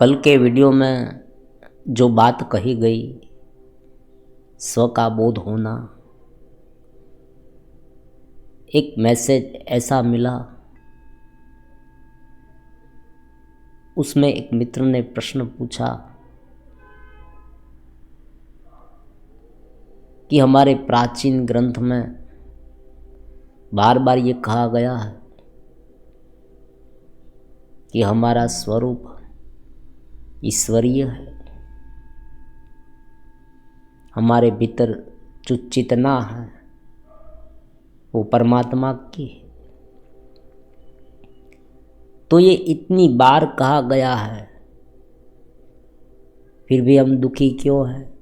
कल के वीडियो में जो बात कही गई, स्व का बोध होना, एक मैसेज ऐसा मिला। उसमें एक मित्र ने प्रश्न पूछा कि हमारे प्राचीन ग्रंथ में बार बार ये कहा गया है कि हमारा स्वरूप ईश्वरीय है, हमारे भीतर जो चेतना है वो परमात्मा की है। तो ये इतनी बार कहा गया है, फिर भी हम दुखी क्यों हैं?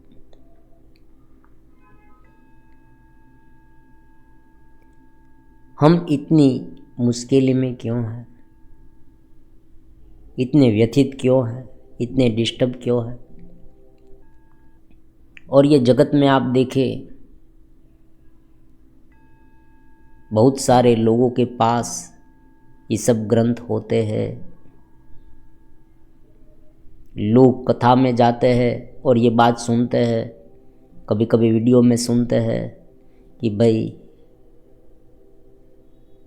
हम इतनी मुश्किल में क्यों हैं? इतने व्यथित क्यों हैं? इतने डिस्टर्ब क्यों हैं? और ये जगत में आप देखें, बहुत सारे लोगों के पास ये सब ग्रंथ होते हैं। लोग कथा में जाते हैं और ये बात सुनते हैं, कभी कभी वीडियो में सुनते हैं कि भाई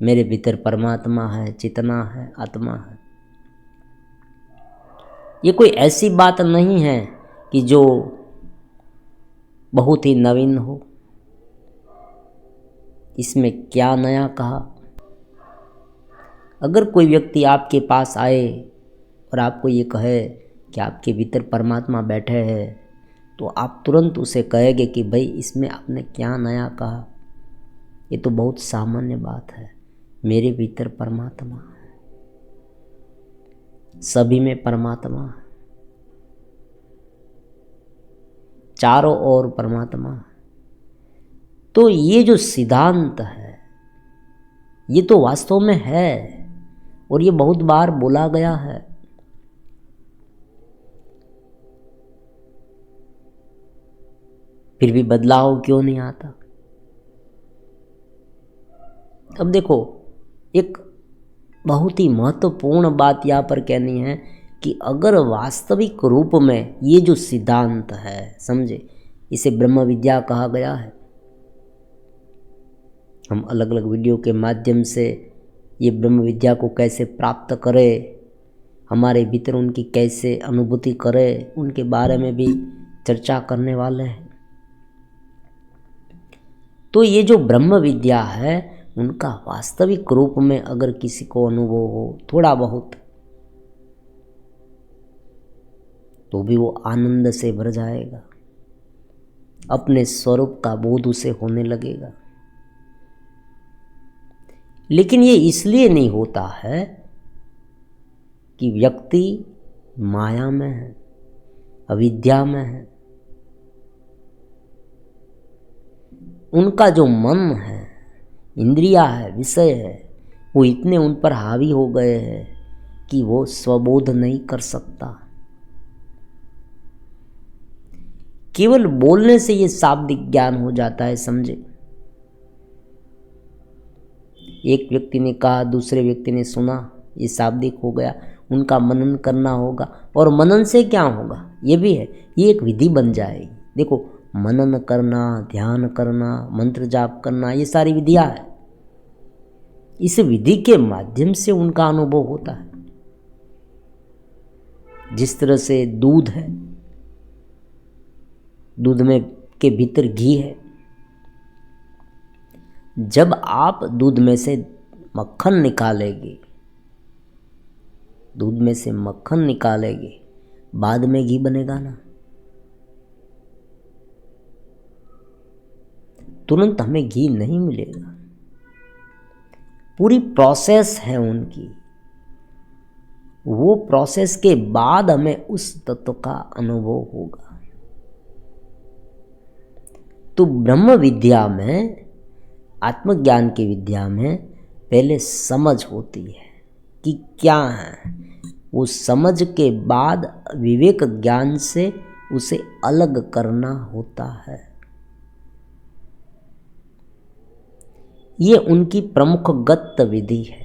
मेरे भीतर परमात्मा है, चेतना है, आत्मा है। ये कोई ऐसी बात नहीं है कि जो बहुत ही नवीन हो। इसमें क्या नया कहा? अगर कोई व्यक्ति आपके पास आए और आपको ये कहे कि आपके भीतर परमात्मा बैठे हैं, तो आप तुरंत उसे कहेंगे कि भाई इसमें आपने क्या नया कहा? ये तो बहुत सामान्य बात है। मेरे भीतर परमात्मा है, सभी में परमात्मा है, चारों ओर परमात्मा है। तो ये जो सिद्धांत है ये तो वास्तव में है और ये बहुत बार बोला गया है। फिर भी बदलाव क्यों नहीं आता? अब देखो, एक बहुत ही महत्वपूर्ण बात यहाँ पर कहनी है कि अगर वास्तविक रूप में ये जो सिद्धांत है, समझे, इसे ब्रह्म विद्या कहा गया है। हम अलग अलग वीडियो के माध्यम से ये ब्रह्म विद्या को कैसे प्राप्त करें, हमारे भीतर उनकी कैसे अनुभूति करें, उनके बारे में भी चर्चा करने वाले हैं। तो ये जो ब्रह्म विद्या है, उनका वास्तविक रूप में अगर किसी को अनुभव हो थोड़ा बहुत, तो भी वो आनंद से भर जाएगा, अपने स्वरूप का बोध उसे होने लगेगा। लेकिन ये इसलिए नहीं होता है कि व्यक्ति माया में है, अविद्या में है। उनका जो मन है, इंद्रिया है, विषय है, वो इतने उन पर हावी हो गए हैं कि वो स्वबोध नहीं कर सकता। केवल बोलने से ये शाब्दिक ज्ञान हो जाता है, समझे। एक व्यक्ति ने कहा, दूसरे व्यक्ति ने सुना, ये शाब्दिक हो गया। उनका मनन करना होगा, और मनन से क्या होगा ये भी है, ये एक विधि बन जाएगी। देखो, मनन करना, ध्यान करना, मंत्र जाप करना, ये सारी विधियां है। इस विधि के माध्यम से उनका अनुभव होता है। जिस तरह से दूध है, दूध में के भीतर घी है। जब आप दूध में से मक्खन निकालेंगे, दूध में से मक्खन निकालेंगे, बाद में घी बनेगा ना। तुरंत हमें घी नहीं मिलेगा, पूरी प्रोसेस है उनकी। वो प्रोसेस के बाद हमें उस तत्व का अनुभव होगा। तो ब्रह्म विद्या में, आत्मज्ञान की विद्या में पहले समझ होती है कि क्या है। वो समझ के बाद विवेक ज्ञान से उसे अलग करना होता है। ये उनकी प्रमुख गत्य विधि है।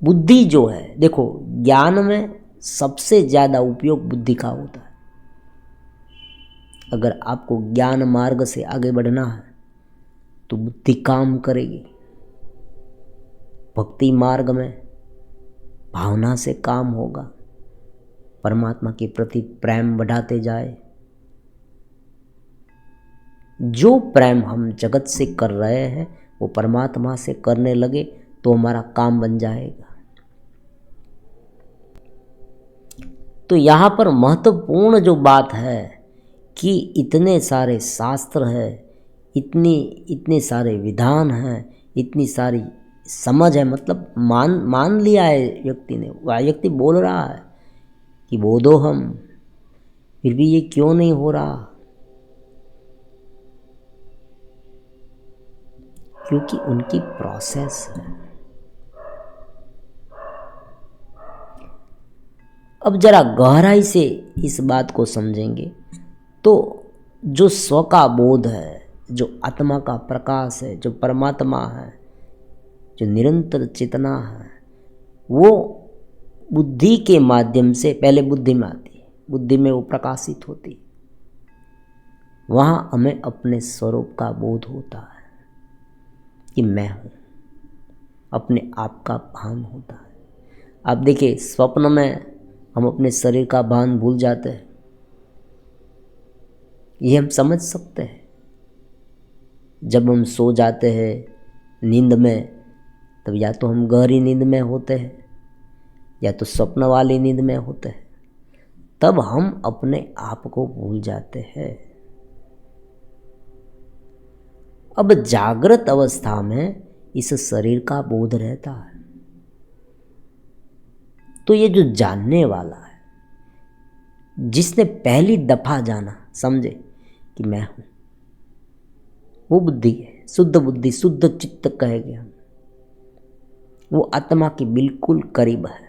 बुद्धि जो है, देखो ज्ञान में सबसे ज़्यादा उपयोग बुद्धि का होता है। अगर आपको ज्ञान मार्ग से आगे बढ़ना है तो बुद्धि काम करेगी। भक्ति मार्ग में भावना से काम होगा, परमात्मा के प्रति प्रेम बढ़ाते जाए। जो प्रेम हम जगत से कर रहे हैं वो परमात्मा से करने लगे तो हमारा काम बन जाएगा। तो यहाँ पर महत्वपूर्ण जो बात है कि इतने सारे शास्त्र हैं, इतने सारे विधान हैं, इतनी सारी समझ है, मतलब मान लिया है व्यक्ति ने। वह व्यक्ति बोल रहा है कि बोधो हम, फिर भी ये क्यों नहीं हो रहा? क्योंकि उनकी प्रोसेस है। अब जरा गहराई से इस बात को समझेंगे तो जो स्व का बोध है, जो आत्मा का प्रकाश है, जो परमात्मा है, जो निरंतर चेतना है, वो बुद्धि के माध्यम से पहले बुद्धि में आती है, बुद्धि में वो प्रकाशित होती है। वहाँ हमें अपने स्वरूप का बोध होता है कि मैं हूँ, अपने आप का भान होता है। आप देखिए स्वप्न में हम अपने शरीर का भान भूल जाते हैं, ये हम समझ सकते हैं। जब हम सो जाते हैं नींद में, तब या तो हम गहरी नींद में होते हैं या तो स्वप्न वाली नींद में होते हैं, तब हम अपने आप को भूल जाते हैं। अब जागृत अवस्था में इस शरीर का बोध रहता है। तो ये जो जानने वाला है, जिसने पहली दफा जाना, समझे कि मैं हूं, वो बुद्धि है, शुद्ध बुद्धि, शुद्ध चित्त कहेंगे हम। वो आत्मा के बिल्कुल करीब है,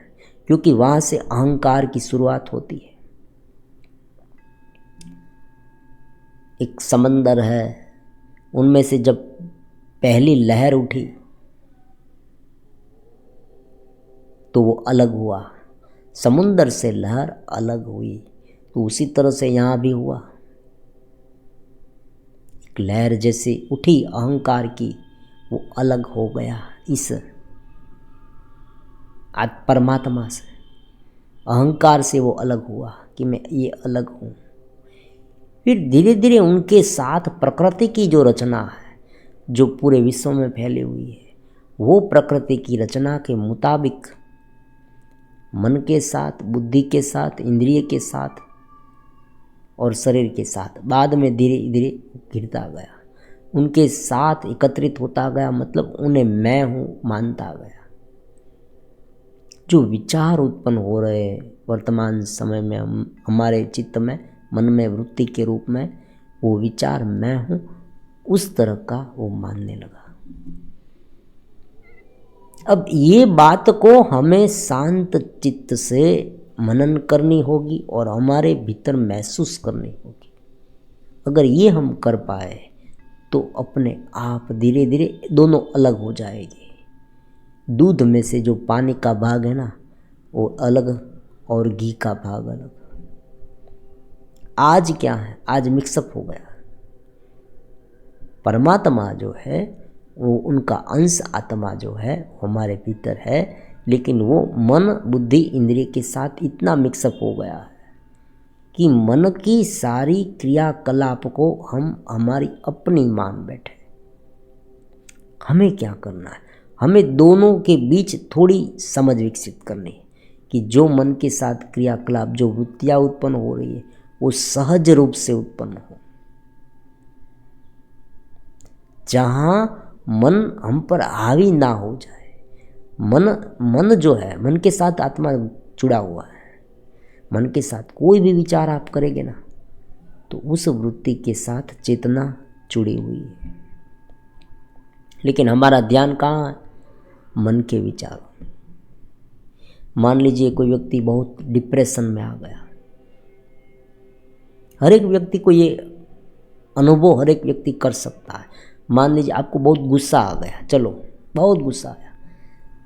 क्योंकि वहां से अहंकार की शुरुआत होती है। एक समंदर है, उनमें से जब पहली लहर उठी तो वो अलग हुआ, समुंदर से लहर अलग हुई। तो उसी तरह से यहाँ भी हुआ, एक लहर जैसे उठी अहंकार की, वो अलग हो गया इस परमात्मा से। अहंकार से वो अलग हुआ कि मैं ये अलग हूँ। फिर धीरे धीरे उनके साथ प्रकृति की जो रचना है, जो पूरे विश्व में फैली हुई है, वो प्रकृति की रचना के मुताबिक मन के साथ, बुद्धि के साथ, इंद्रिय के साथ और शरीर के साथ बाद में धीरे धीरे गिरता गया, उनके साथ एकत्रित होता गया, मतलब उन्हें मैं हूँ मानता गया। जो विचार उत्पन्न हो रहे हैं वर्तमान समय में हमारे चित्त में, मन में, वृत्ति के रूप में, वो विचार मैं हूँ, उस तरह का वो मानने लगा। अब ये बात को हमें शांत चित्त से मनन करनी होगी और हमारे भीतर महसूस करनी होगी। अगर ये हम कर पाए तो अपने आप धीरे धीरे दोनों अलग हो जाएंगे। दूध में से जो पानी का भाग है ना, वो अलग और घी का भाग अलग। आज क्या है, आज मिक्सअप हो गया। परमात्मा जो है वो, उनका अंश आत्मा जो है हमारे भीतर है, लेकिन वो मन, बुद्धि, इंद्रिय के साथ इतना मिक्सअप हो गया है कि मन की सारी क्रियाकलाप को हम हमारी अपनी मान बैठे। हमें क्या करना है, हमें दोनों के बीच थोड़ी समझ विकसित करनी है कि जो मन के साथ क्रियाकलाप, जो वृत्तियाँ उत्पन्न हो रही है, वो सहज रूप से उत्पन्न हो। जहाँ मन हम पर हावी ना हो जाए। मन जो है, मन के साथ आत्मा जुड़ा हुआ है। मन के साथ कोई भी विचार आप करेंगे ना, तो उस वृत्ति के साथ चेतना जुड़ी हुई है। लेकिन हमारा ध्यान कहाँ है? मन के विचारों में। मान लीजिए कोई व्यक्ति बहुत डिप्रेशन में आ गया। हर एक व्यक्ति को ये अनुभव हर एक व्यक्ति कर सकता है। मान लीजिए आपको बहुत गुस्सा आ गया, चलो बहुत गुस्सा आया,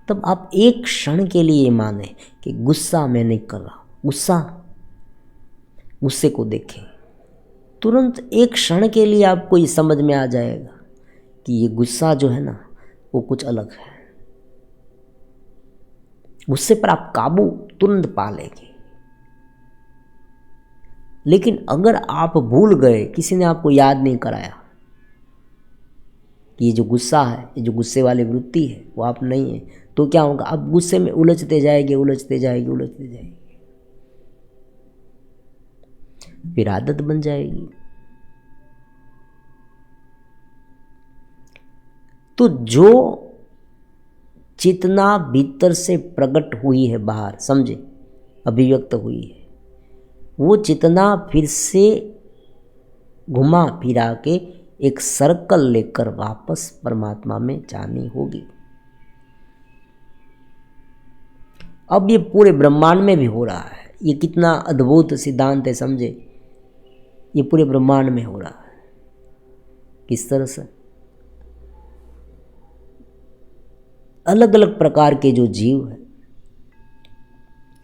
तब आप एक क्षण के लिए माने कि गुस्सा मैं नहीं कर रहा। गुस्से को देखें, तुरंत एक क्षण के लिए आपको ये समझ में आ जाएगा कि ये गुस्सा जो है ना वो कुछ अलग है। गुस्से पर आप काबू तुरंत पा लेंगे। लेकिन अगर आप भूल गए, किसी ने आपको याद नहीं कराया कि ये जो गुस्सा है, ये जो गुस्से वाली वृत्ति है वो आप नहीं है, तो क्या होगा? आप गुस्से में उलझते जाएंगे, फिर आदत बन जाएगी। तो जो चेतना भीतर से प्रकट हुई है, बाहर समझे, अभिव्यक्त हुई है, वो चेतना फिर से घुमा फिरा के एक सर्कल लेकर वापस परमात्मा में जानी होगी। अब ये पूरे ब्रह्मांड में भी हो रहा है। ये कितना अद्भुत सिद्धांत है, समझे। ये पूरे ब्रह्मांड में हो रहा है। किस तरह से? अलग अलग प्रकार के जो जीव है,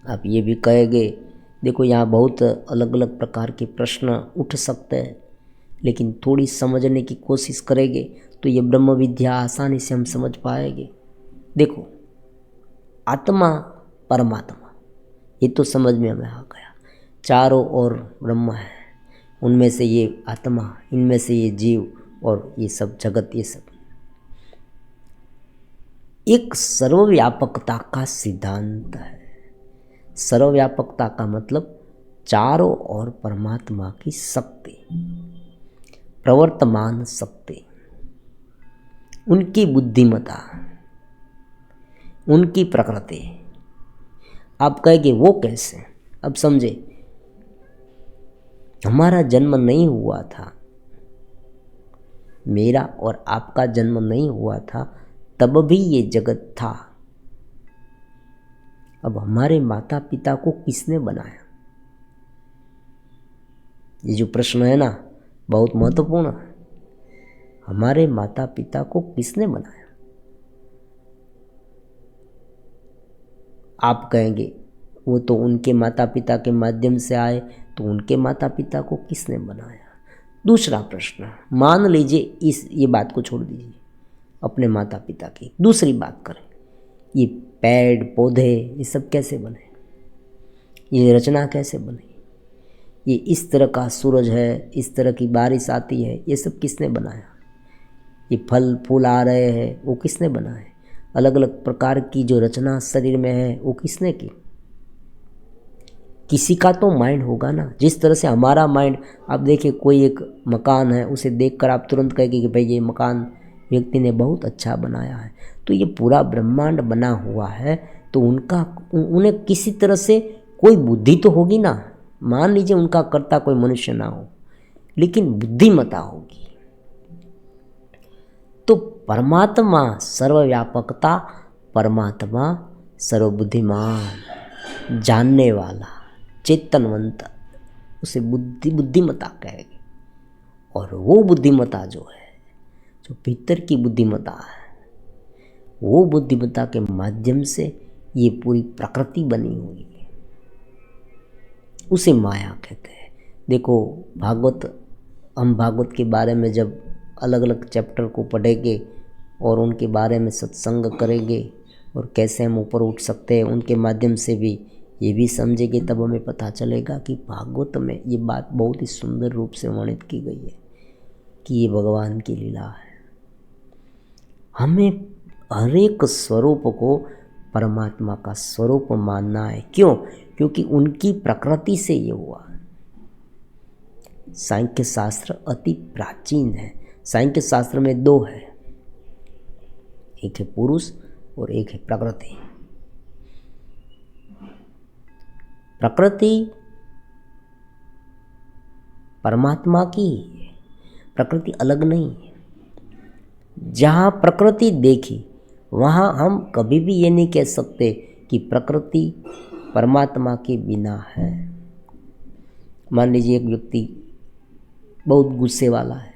आप ये भी कहेंगे, देखो यहाँ बहुत अलग अलग प्रकार के प्रश्न उठ सकते हैं, लेकिन थोड़ी समझने की कोशिश करेंगे तो ये ब्रह्म विद्या आसानी से हम समझ पाएंगे। देखो, आत्मा परमात्मा ये तो समझ में हमें आ गया। चारों ओर ब्रह्म है, उनमें से ये आत्मा, इनमें से ये जीव और ये सब जगत, ये सब एक सर्वव्यापकता का सिद्धांत है। सर्वव्यापकता का मतलब चारों ओर परमात्मा की शक्ति, प्रवर्तमान शक्ति, उनकी बुद्धिमत्ता, उनकी प्रकृति। आप कहेंगे वो कैसे? अब समझे, हमारा जन्म नहीं हुआ था, मेरा और आपका जन्म नहीं हुआ था, तब भी ये जगत था। अब हमारे माता पिता को किसने बनाया? ये जो प्रश्न है ना, बहुत महत्वपूर्ण है। हमारे माता पिता को किसने बनाया? आप कहेंगे वो तो उनके माता पिता के माध्यम से आए, तो उनके माता पिता को किसने बनाया? दूसरा प्रश्न, मान लीजिए ये बात को छोड़ दीजिए, अपने माता पिता की दूसरी बात करें। ये पेड़ पौधे ये सब कैसे बने? ये रचना कैसे बनी? ये इस तरह का सूरज है, इस तरह की बारिश आती है, ये सब किसने बनाया? ये फल फूल आ रहे हैं, वो किसने बनाए? अलग अलग प्रकार की जो रचना शरीर में है, वो किसने की? किसी का तो माइंड होगा ना। जिस तरह से हमारा माइंड, आप देखिए कोई एक मकान है, उसे देखकर आप तुरंत कहेंगे कि भाई ये मकान व्यक्ति ने बहुत अच्छा बनाया है। तो ये पूरा ब्रह्मांड बना हुआ है, तो उन्हें किसी तरह से कोई बुद्धि तो होगी ना। मान लीजिए उनका कर्ता कोई मनुष्य ना हो, लेकिन बुद्धिमत्ता होगी। तो परमात्मा सर्वव्यापकता, परमात्मा सर्वबुद्धिमान, जानने वाला, चेतनवंत, उसे बुद्धिमत्ता कहेंगे। और वो बुद्धिमत्ता जो है, जो भीतर की बुद्धिमत्ता है, वो बुद्धिमत्ता के माध्यम से ये पूरी प्रकृति बनी हुई है, उसे माया कहते हैं। देखो हम भागवत के बारे में जब अलग अलग चैप्टर को पढ़ेंगे और उनके बारे में सत्संग करेंगे और कैसे हम ऊपर उठ सकते हैं, उनके माध्यम से भी ये भी समझेंगे, तब हमें पता चलेगा कि भागवत में ये बात बहुत ही सुंदर रूप से वर्णित की गई है कि ये भगवान की लीला है। हमें हर एक स्वरूप को परमात्मा का स्वरूप मानना है। क्यों? क्योंकि उनकी प्रकृति से ये हुआ। सांख्य शास्त्र अति प्राचीन है। सांख्य शास्त्र में दो है, एक है पुरुष और एक है प्रकृति। प्रकृति परमात्मा की, प्रकृति अलग नहीं है। जहाँ प्रकृति देखी वहाँ हम कभी भी ये नहीं कह सकते कि प्रकृति परमात्मा के बिना है। मान लीजिए एक व्यक्ति बहुत गुस्से वाला है,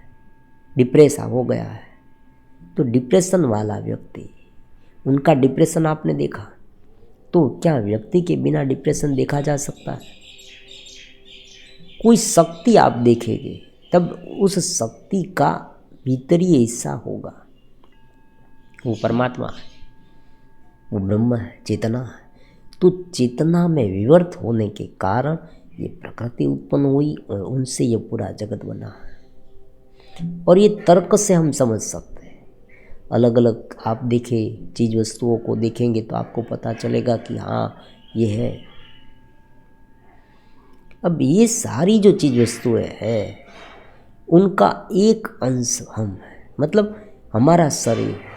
डिप्रेस हो गया है, तो डिप्रेशन वाला व्यक्ति उनका डिप्रेशन आपने देखा, तो क्या व्यक्ति के बिना डिप्रेशन देखा जा सकता है? कोई शक्ति आप देखेंगे तब उस शक्ति का भीतरी हिस्सा होगा, वो परमात्मा है, वो ब्रह्म है, चेतना है। तो चेतना में विवर्त होने के कारण ये प्रकृति उत्पन्न हुई और उनसे ये पूरा जगत बना है। और ये तर्क से हम समझ सकते हैं। अलग अलग आप देखें चीज़ वस्तुओं को देखेंगे तो आपको पता चलेगा कि हाँ ये है। अब ये सारी जो चीज़ वस्तुएं हैं उनका एक अंश हम है, मतलब हमारा शरीर है।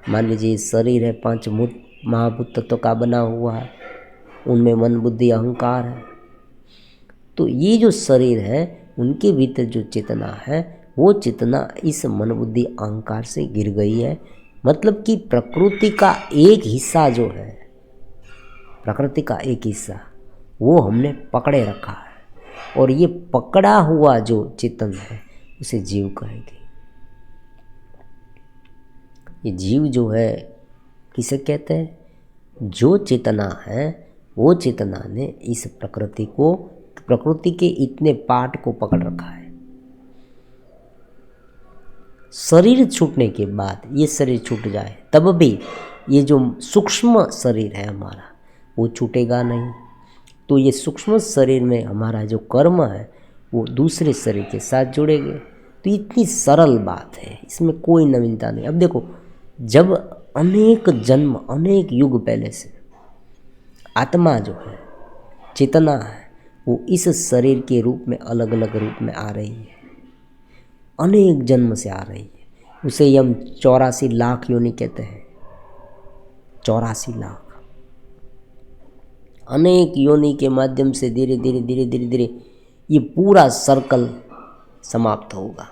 मान लीजिए शरीर है 5 महाभूत तत्व का बना हुआ है, उनमें मन बुद्धि अहंकार है। तो ये जो शरीर है उनके भीतर जो चेतना है वो चेतना इस मन बुद्धि अहंकार से गिर गई है। मतलब कि प्रकृति का एक हिस्सा जो है, प्रकृति का एक हिस्सा वो हमने पकड़े रखा है, और ये पकड़ा हुआ जो चेतन है उसे जीव कहेंगे। ये जीव जो है किसे कहते हैं? जो चेतना है वो चेतना ने इस प्रकृति के इतने पार्ट को पकड़ रखा है। शरीर छूटने के बाद, ये शरीर छूट जाए तब भी ये जो सूक्ष्म शरीर है हमारा वो छूटेगा नहीं। तो ये सूक्ष्म शरीर में हमारा जो कर्म है वो दूसरे शरीर के साथ जुड़ेंगे। तो इतनी सरल बात है, इसमें कोई नवीनता नहीं। अब देखो, जब अनेक जन्म अनेक युग पहले से आत्मा जो है, चेतना है, वो इस शरीर के रूप में अलग अलग रूप में आ रही है, अनेक जन्म से आ रही है। उसे हम 84 लाख योनि कहते हैं। 84 लाख अनेक योनि के माध्यम से धीरे धीरे धीरे धीरे धीरे ये पूरा सर्कल समाप्त होगा।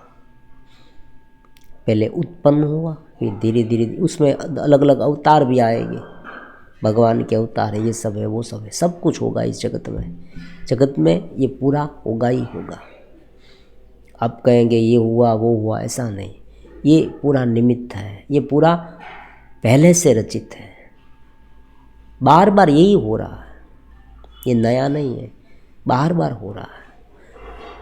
पहले उत्पन्न हुआ, फिर धीरे धीरे उसमें अलग अलग अवतार भी आएंगे, भगवान के अवतार है, ये सब है, वो सब है, सब कुछ होगा इस जगत में। जगत में ये पूरा होगा ही होगा। आप कहेंगे ये हुआ वो हुआ, ऐसा नहीं। ये पूरा निमित्त है, ये पूरा पहले से रचित है, बार बार यही हो रहा है, ये नया नहीं है, बार बार हो रहा है।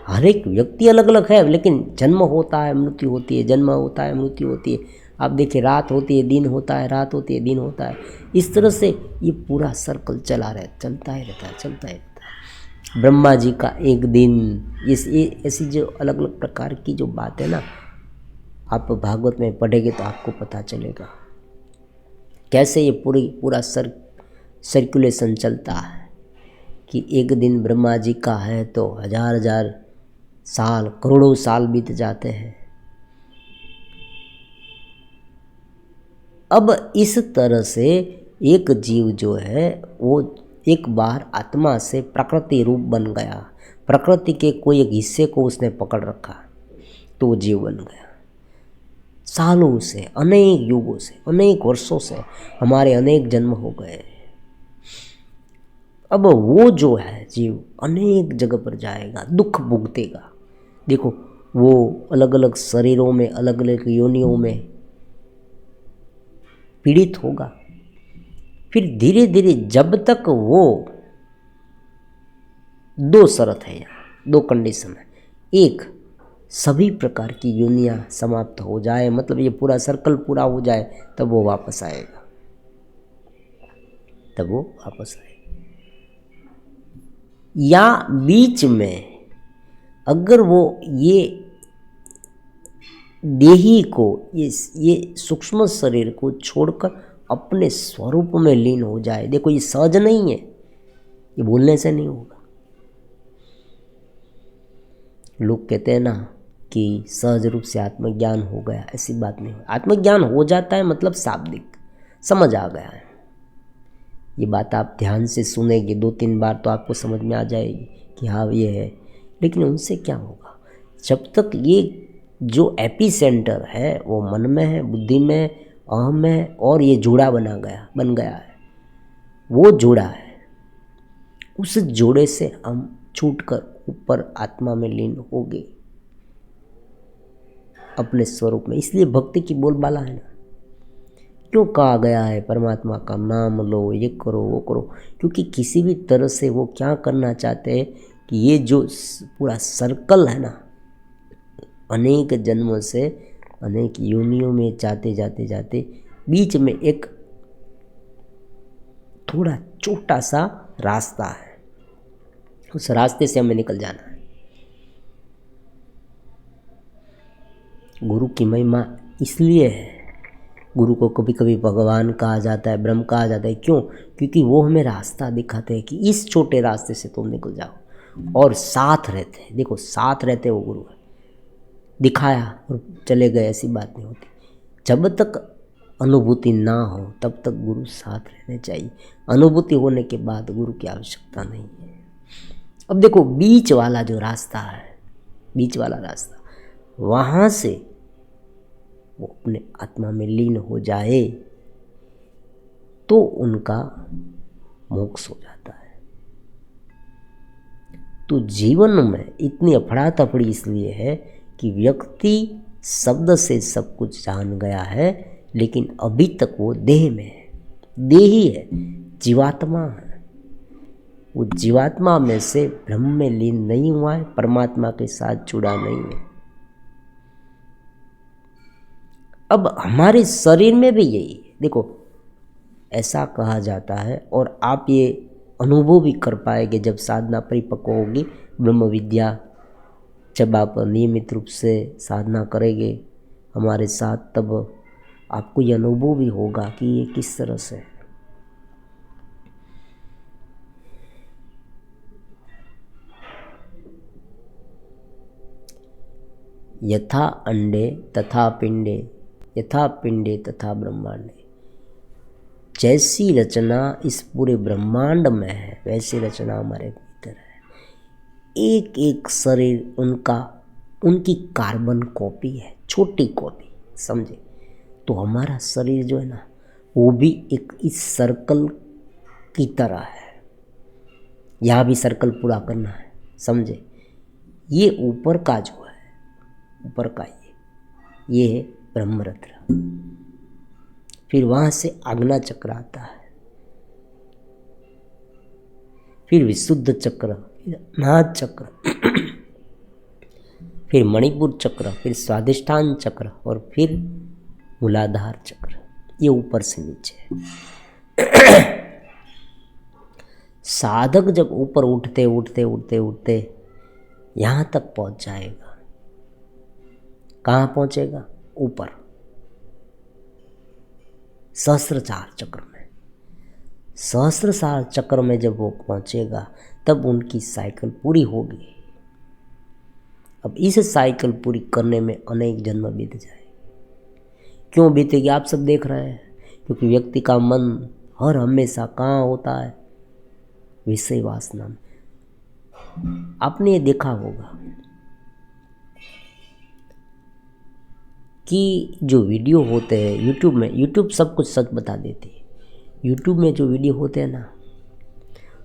हर एक व्यक्ति अलग अलग है, लेकिन जन्म होता है मृत्यु होती है, जन्म होता है मृत्यु होती है। आप देखिए, रात होती है दिन होता है, रात होती है दिन होता है। इस तरह से ये पूरा सर्कल चलता ही रहता है। ब्रह्मा जी का एक दिन, ये ऐसी जो अलग अलग प्रकार की जो बात है ना, आप भागवत में पढ़ेंगे तो आपको पता चलेगा कैसे ये पूरा सर्कुलेशन चलता है। कि एक दिन ब्रह्मा जी का है तो हजार हजार साल, करोड़ों साल बीत जाते हैं। अब इस तरह से एक जीव जो है वो एक बार आत्मा से प्रकृति रूप बन गया, प्रकृति के कोई एक हिस्से को उसने पकड़ रखा तो वो जीव बन गया। सालों से, अनेक युगों से, अनेक वर्षों से हमारे अनेक जन्म हो गए। अब वो जो है जीव अनेक जगह पर जाएगा, दुख भुगतेगा। देखो, वो अलग अलग शरीरों में, अलग अलग योनियों में पीड़ित होगा। फिर धीरे धीरे जब तक वो, 2 शर्त है यहाँ, 2 कंडीशन है। एक, सभी प्रकार की योनियाँ समाप्त हो जाए, मतलब ये पूरा सर्कल पूरा हो जाए, तब वो वापस आएगा, तब वो वापस आएगा। या बीच में अगर वो ये देही को, ये सूक्ष्म शरीर को छोड़कर अपने स्वरूप में लीन हो जाए। देखो, ये सहज नहीं है, ये भूलने से नहीं होगा। लोग कहते हैं ना कि सहज रूप से आत्मज्ञान हो गया, ऐसी बात नहीं। आत्मज्ञान हो जाता है मतलब शाब्दिक समझ आ गया है। ये बात आप ध्यान से सुनेंगे 2-3 बार तो आपको समझ में आ जाएगी कि हाँ ये है। लेकिन उनसे क्या होगा? जब तक ये जो एपी सेंटर है वो मन में है, बुद्धि में, अहम में, और ये जोड़ा बन गया है, वो जोड़ा है, उस जोड़े से हम छूटकर ऊपर आत्मा में लीन हो गए अपने स्वरूप में। इसलिए भक्ति की बोलबाला है ना क्यों कहा गया है परमात्मा का नाम लो, ये करो, वो करो? क्योंकि किसी भी तरह से वो क्या करना चाहते हैं कि ये जो पूरा सर्कल है ना, अनेक जन्मों से अनेक योनियों में जाते जाते जाते बीच में एक थोड़ा छोटा सा रास्ता है, उस रास्ते से हमें निकल जाना है। गुरु की महिमा इसलिए है, गुरु को कभी कभी भगवान कहा जाता है, ब्रह्म कहा जाता है। क्यों? क्योंकि वो हमें रास्ता दिखाते हैं कि इस छोटे रास्ते से तुम निकल जाओ, और साथ रहते हैं। देखो, साथ रहते वो गुरु है, दिखाया और चले गए, ऐसी बात नहीं होती। जब तक अनुभूति ना हो तब तक गुरु साथ रहने चाहिए। अनुभूति होने के बाद गुरु की आवश्यकता नहीं है। अब देखो, बीच वाला जो रास्ता है, बीच वाला रास्ता, वहाँ से वो अपने आत्मा में लीन हो जाए तो उनका मोक्ष हो जाता है। तो जीवन में इतनी अफड़ा तफड़ी इसलिए है कि व्यक्ति शब्द से सब कुछ जान गया है, लेकिन अभी तक वो देह में है, देही है, जीवात्मा है। वो जीवात्मा में से ब्रह्म में लीन नहीं हुआ है, परमात्मा के साथ जुड़ा नहीं है। अब हमारे शरीर में भी यही है। देखो, ऐसा कहा जाता है, और आप ये अनुभव भी कर पाएंगे जब साधना परिपक्व होगी, ब्रह्म विद्या जब आप नियमित रूप से साधना करेंगे हमारे साथ, तब आपको ये अनुभव भी होगा कि ये किस तरह से। यथा अंडे तथा पिंडे, यथा पिंडे तथा ब्रह्मांडे। जैसी रचना इस पूरे ब्रह्मांड में है, वैसी रचना हमारे भीतर है। एक एक शरीर उनकी कार्बन कॉपी है, छोटी कॉपी, समझे? तो हमारा शरीर जो है ना, वो भी एक इस सर्कल की तरह है। यहाँ भी सर्कल पूरा करना है, समझे? ये ऊपर का जो है, ऊपर का ये है ब्रह्मरत्र। फिर वहाँ से आज्ञा चक्र आता है, फिर विशुद्ध चक्र, फिर नाद चक्र, फिर मणिपुर चक्र, फिर स्वाधिष्ठान चक्र, और फिर मूलाधार चक्र। ये ऊपर से नीचे है। साधक जब ऊपर उठते उठते उठते उठते यहाँ तक पहुँच जाएगा, कहाँ पहुँचेगा? ऊपर सहस्त्रचार चक्र में। सहस्त्रचार चक्र में जब वो पहुँचेगा तब उनकी साइकिल पूरी होगी। अब इस साइकिल पूरी करने में अनेक जन्म बीत जाए। क्यों बीतेगी? आप सब देख रहे हैं, क्योंकि व्यक्ति का मन हर हमेशा कहाँ होता है? विषय वासना में। आपने ये देखा होगा कि जो वीडियो होते हैं यूट्यूब में, यूट्यूब सब कुछ सच बता देती है। यूट्यूब में जो वीडियो होते हैं ना,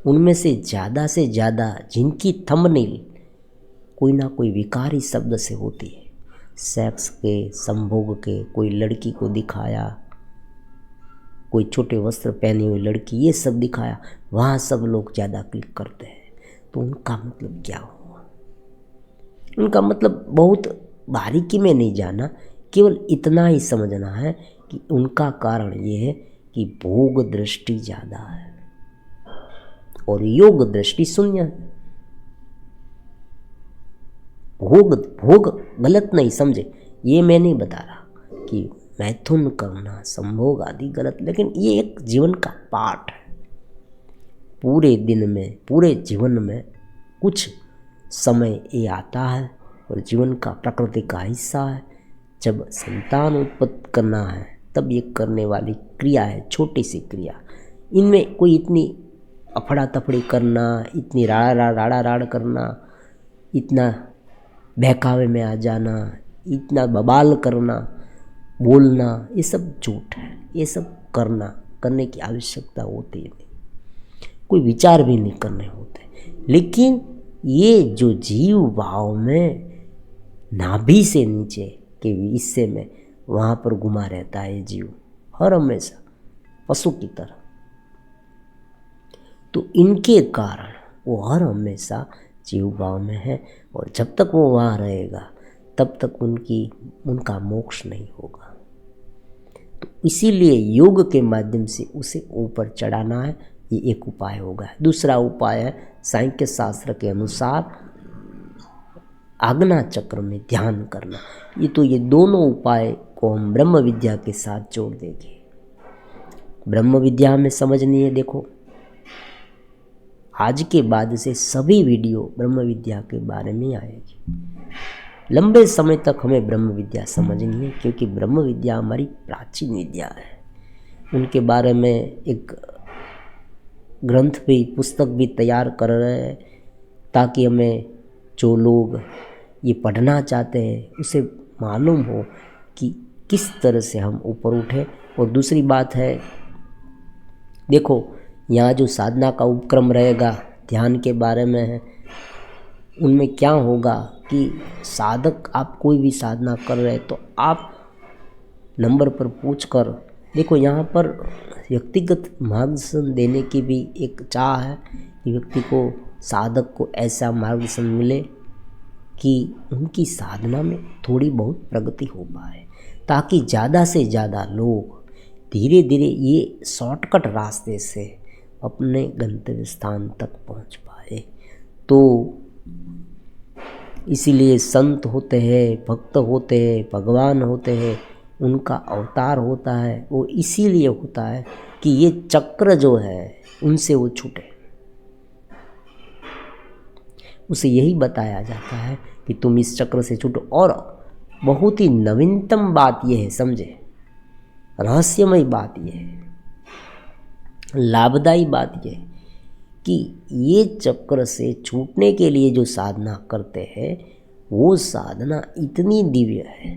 उनमें से ज़्यादा जिनकी थंबनेल कोई ना कोई विकारी शब्द से होती है, सेक्स के, संभोग के, कोई लड़की को दिखाया, कोई छोटे वस्त्र पहनी हुई लड़की, ये सब दिखाया, वहाँ सब लोग ज़्यादा क्लिक करते हैं। तो उनका मतलब क्या हुआ? उनका मतलब बहुत बारीकी में नहीं जाना, केवल इतना ही समझना है कि उनका कारण ये है कि भोग दृष्टि ज़्यादा है और योग दृष्टि शून्य है। भोग गलत नहीं, समझे? ये मैं नहीं बता रहा कि मैथुन करना, संभोग आदि गलत, लेकिन ये एक जीवन का पार्ट है। पूरे दिन में, पूरे जीवन में कुछ समय ये आता है और जीवन का प्रकृति का हिस्सा है। जब संतान उत्पत्ति करना है तब ये करने वाली क्रिया है, छोटी सी क्रिया। इनमें कोई इतनी अफड़ा तफड़ी करना, इतनी राड़ा करना, इतना बहकावे में आ जाना, इतना बवाल करना, बोलना, ये सब झूठ है। ये सब करने की आवश्यकता होती नहीं, कोई विचार भी नहीं करने होते। लेकिन ये जो जीव भाव में नाभि से नीचे के हिस्से में, वहाँ पर घुमा रहता है जीव हर हमेशा पशु की तरह। तो इनके कारण वो हर हमेशा जीव भाव में है, और जब तक वो वहाँ रहेगा तब तक उनका मोक्ष नहीं होगा। तो इसीलिए योग के माध्यम से उसे ऊपर चढ़ाना है, ये एक उपाय होगा। दूसरा उपाय है सांख्य शास्त्र के अनुसार आज्ञा चक्र में ध्यान करना। ये दोनों उपाय को हम ब्रह्म विद्या के साथ जोड़ देंगे। ब्रह्म विद्या में समझनी है। देखो, आज के बाद से सभी वीडियो ब्रह्म विद्या के बारे में आएगी। लंबे समय तक हमें ब्रह्म विद्या समझनी है, क्योंकि ब्रह्म विद्या हमारी प्राचीन विद्या है। उनके बारे में एक ग्रंथ भी, पुस्तक भी तैयार कर रहे हैं, ताकि हमें जो लोग ये पढ़ना चाहते हैं उसे मालूम हो कि किस तरह से हम ऊपर उठे। और दूसरी बात है, देखो यहाँ जो साधना का उपक्रम रहेगा ध्यान के बारे में है, उनमें क्या होगा कि साधक, आप कोई भी साधना कर रहे तो आप नंबर पर पूछ कर, देखो यहाँ पर व्यक्तिगत मार्गदर्शन देने की भी एक चाह है कि व्यक्ति को, साधक को ऐसा मार्गदर्शन मिले कि उनकी साधना में थोड़ी बहुत प्रगति हो पाए, ताकि ज़्यादा से ज़्यादा लोग धीरे धीरे ये शॉर्टकट रास्ते से अपने गंतव्य स्थान तक पहुंच पाए। तो इसीलिए संत होते हैं, भक्त होते हैं, भगवान होते हैं, उनका अवतार होता है, वो इसीलिए होता है कि ये चक्र जो है उनसे वो छूटे। उसे यही बताया जाता है कि तुम इस चक्र से छूटो। और बहुत ही नवीनतम बात यह है, समझे, रहस्यमय बात यह है, लाभदायी बात यह है कि ये चक्र से छूटने के लिए जो साधना करते हैं वो साधना इतनी दिव्य है,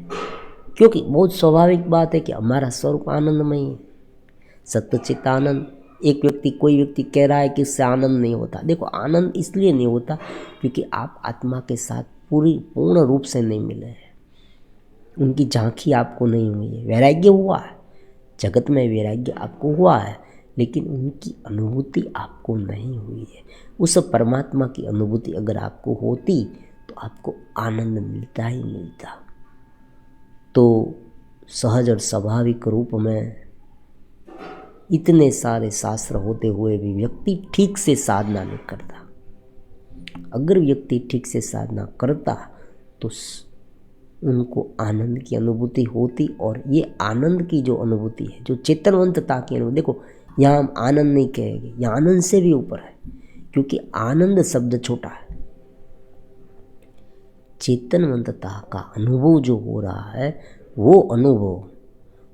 क्योंकि बहुत स्वाभाविक बात है कि हमारा स्वरूप आनंदमय है, सच्चित आनंद। एक व्यक्ति, कोई व्यक्ति कह रहा है कि इससे आनंद नहीं होता। देखो, आनंद इसलिए नहीं होता क्योंकि आप आत्मा के साथ पूर्ण रूप से नहीं मिले हैं, उनकी झांकी आपको नहीं हुई है। वैराग्य हुआ है, जगत में वैराग्य आपको हुआ है, लेकिन उनकी अनुभूति आपको नहीं हुई है। उस परमात्मा की अनुभूति अगर आपको होती तो आपको आनंद मिलता ही मिलता। तो सहज और स्वाभाविक रूप में इतने सारे शास्त्र होते हुए भी व्यक्ति ठीक से साधना नहीं करता। अगर व्यक्ति ठीक से साधना करता तो उनको आनंद की अनुभूति होती। और ये आनंद की जो अनुभूति है, जो चेतनवंतता की अनुभूति, देखो यहाँ हम आनंद नहीं कहेंगे, यहाँ आनंद से भी ऊपर है, क्योंकि आनंद शब्द छोटा है। चेतनवंतता का अनुभव जो हो रहा है, वो अनुभव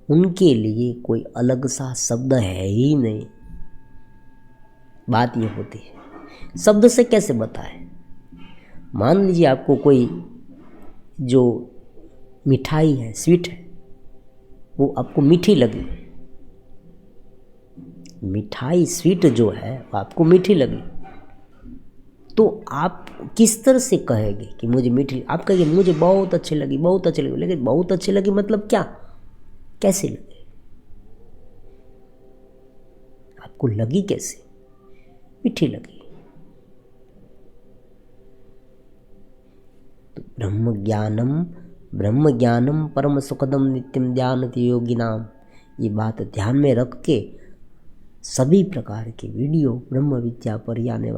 उनके लिए कोई अलग सा शब्द है ही नहीं। बात ये होती है, शब्द से कैसे बताएं। मान लीजिए आपको कोई जो मिठाई है, स्वीट है, वो आपको मीठी लगी, मिठाई स्वीट जो है वो आपको मीठी लगी, तो आप किस तरह से कहेंगे कि मुझे मीठी? आप कहेंगे मुझे बहुत अच्छी लगी, बहुत अच्छी लगी। लेकिन बहुत अच्छी लगी मतलब क्या, कैसे लगी? आपको लगी कैसे? मीठी लगी। तो ब्रह्म ज्ञानम परम सुखदम नित्यम ध्यानति योगिनाम, ये बात ध्यान में रख के सभी प्रकार के वीडियो ब्रह्म विद्या पर आने वाले